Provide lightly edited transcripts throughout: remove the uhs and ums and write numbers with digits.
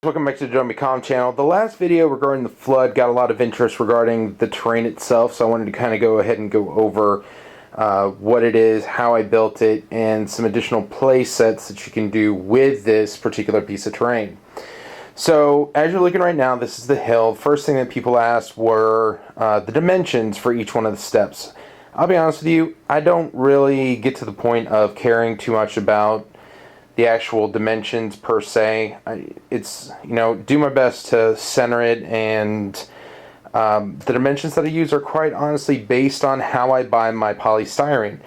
Welcome back to the Joe McCollum channel. The last video regarding the flood got a lot of interest regarding the terrain itself, so I wanted to kind of go ahead and go over what it is, how I built it, and some additional play sets that you can do with this particular piece of terrain. So as you're looking right now, this is the hill. First thing that people asked were the dimensions for each one of the steps. I'll be honest with you, I don't really get to the point of caring too much about the actual dimensions per se. It's, do my best to center it, and the dimensions that I use are quite honestly based on how I buy my polystyrene.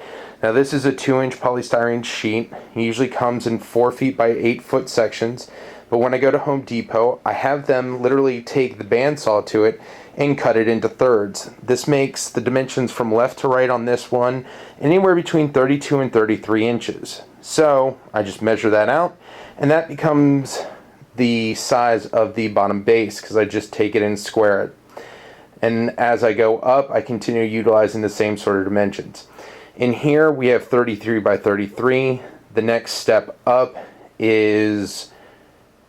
Now this is a 2-inch polystyrene sheet. It usually comes in 4 feet by 8 foot sections, but when I go to Home Depot, I have them literally take the bandsaw to it and cut it into thirds. This makes the dimensions from left to right on this one anywhere between 32 and 33 inches. So I just measure that out, and that becomes the size of the bottom base because I just take it and square it. And as I go up, I continue utilizing the same sort of dimensions. In here we have 33 by 33. The next step up is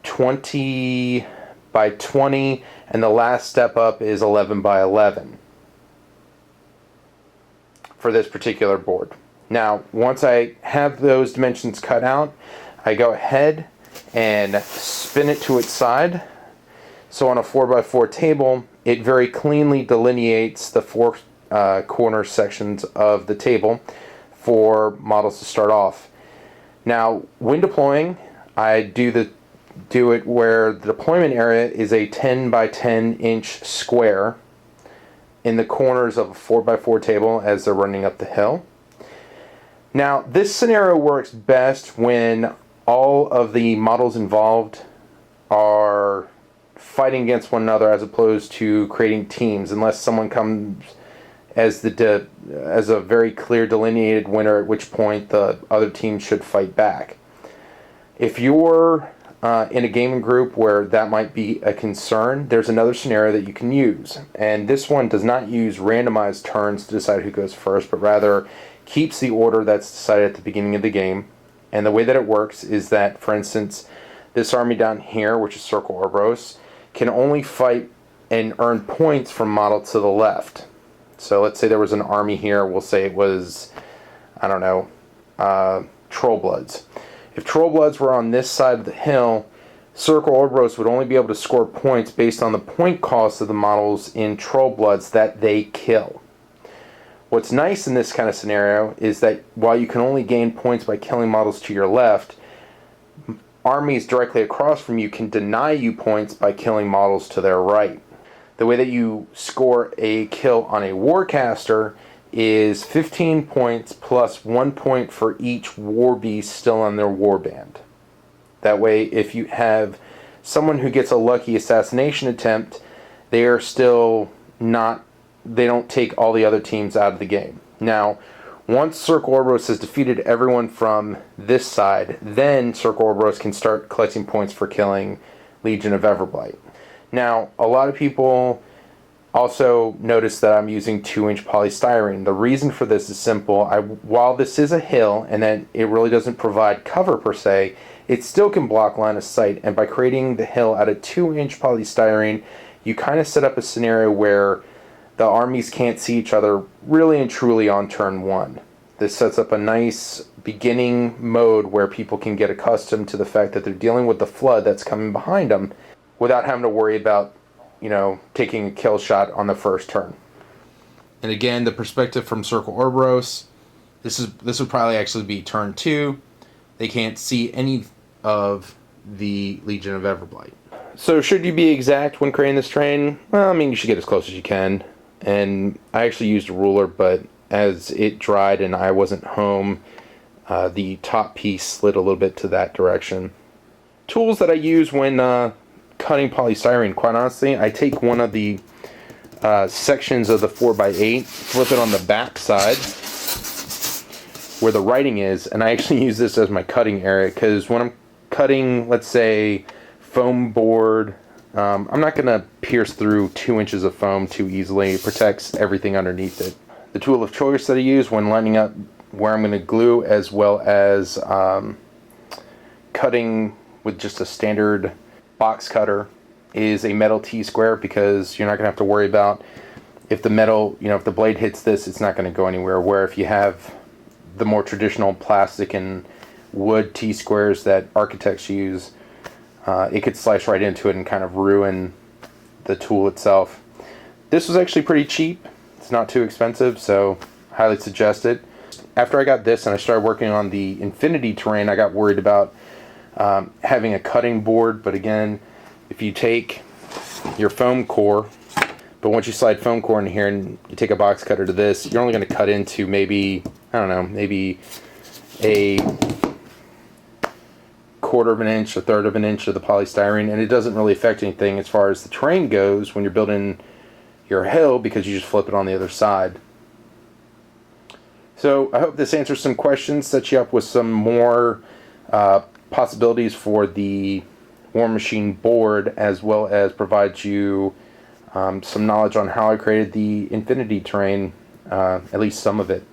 20 by 20, and the last step up is 11 by 11 for this particular board. Now, once I have those dimensions cut out, I go ahead and spin it to its side. So on a 4x4 table, it very cleanly delineates the four corner sections of the table for models to start off. Now, when deploying, I do it where the deployment area is a 10 by 10 inch square in the corners of a 4x4 table as they're running up the hill. Now, this scenario works best when all of the models involved are fighting against one another as opposed to creating teams, unless someone comes as a very clear delineated winner, at which point the other team should fight back. If you're in a gaming group where that might be a concern, there's another scenario that you can use. And this one does not use randomized turns to decide who goes first, but rather keeps the order that's decided at the beginning of the game. And the way that it works is that, for instance, this army down here, which is Circle Orboros, can only fight and earn points from model to the left. So let's say there was an army here, we'll say it was, I don't know, Trollbloods. If Trollbloods were on this side of the hill, Circle Orboros would only be able to score points based on the point cost of the models in Trollbloods that they kill. What's nice in this kind of scenario is that while you can only gain points by killing models to your left, armies directly across from you can deny you points by killing models to their right. The way that you score a kill on a Warcaster is 15 points plus 1 point for each war beast still on their warband. That way, if you have someone who gets a lucky assassination attempt, they are still not, they don't take all the other teams out of the game. Now, once Circle Orboros has defeated everyone from this side, then Circle Orboros can start collecting points for killing Legion of Everblight. Now, a lot of people also notice that I'm using 2-inch polystyrene. The reason for this is simple. While this is a hill and that it really doesn't provide cover per se, it still can block line of sight. And by creating the hill out of 2-inch polystyrene, you kind of set up a scenario where the armies can't see each other really and truly on turn 1. This sets up a nice beginning mode where people can get accustomed to the fact that they're dealing with the flood that's coming behind them without having to worry about taking a kill shot on the first turn. And again, the perspective from Circle Orboros, this would probably actually be turn 2. They can't see any of the Legion of Everblight. So should you be exact when creating this terrain? Well, I mean, you should get as close as you can. And I actually used a ruler, but as it dried and I wasn't home, the top piece slid a little bit to that direction. Tools that I use when cutting polystyrene, quite honestly, I take one of the sections of the 4x8, flip it on the back side where the writing is, and I actually use this as my cutting area because when I'm cutting, let's say, foam board, I'm not going to pierce through 2 inches of foam too easily. It protects everything underneath it. The tool of choice that I use when lining up where I'm going to glue, as well as cutting with just a standard box cutter is a metal T-square, because you're not going to have to worry about if the metal, if the blade hits this, it's not going to go anywhere. Where if you have the more traditional plastic and wood T-squares that architects use, it could slice right into it and kind of ruin the tool itself. This was actually pretty cheap. It's not too expensive, so highly suggest it. After I got this and I started working on the Infinity Terrain, I got worried about having a cutting board. But again, if you take your foam core, but once you slide foam core in here and you take a box cutter to this, you're only going to cut into maybe, I don't know, maybe a quarter of an inch, a third of an inch of the polystyrene, and it doesn't really affect anything as far as the terrain goes when you're building your hill, because you just flip it on the other side. So I hope this answers some questions, sets you up with some more possibilities for the War Machine board, as well as provides you some knowledge on how I created the Infinity Terrain, at least some of it.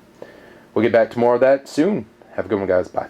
We'll get back to more of that soon. Have a good one, guys. Bye.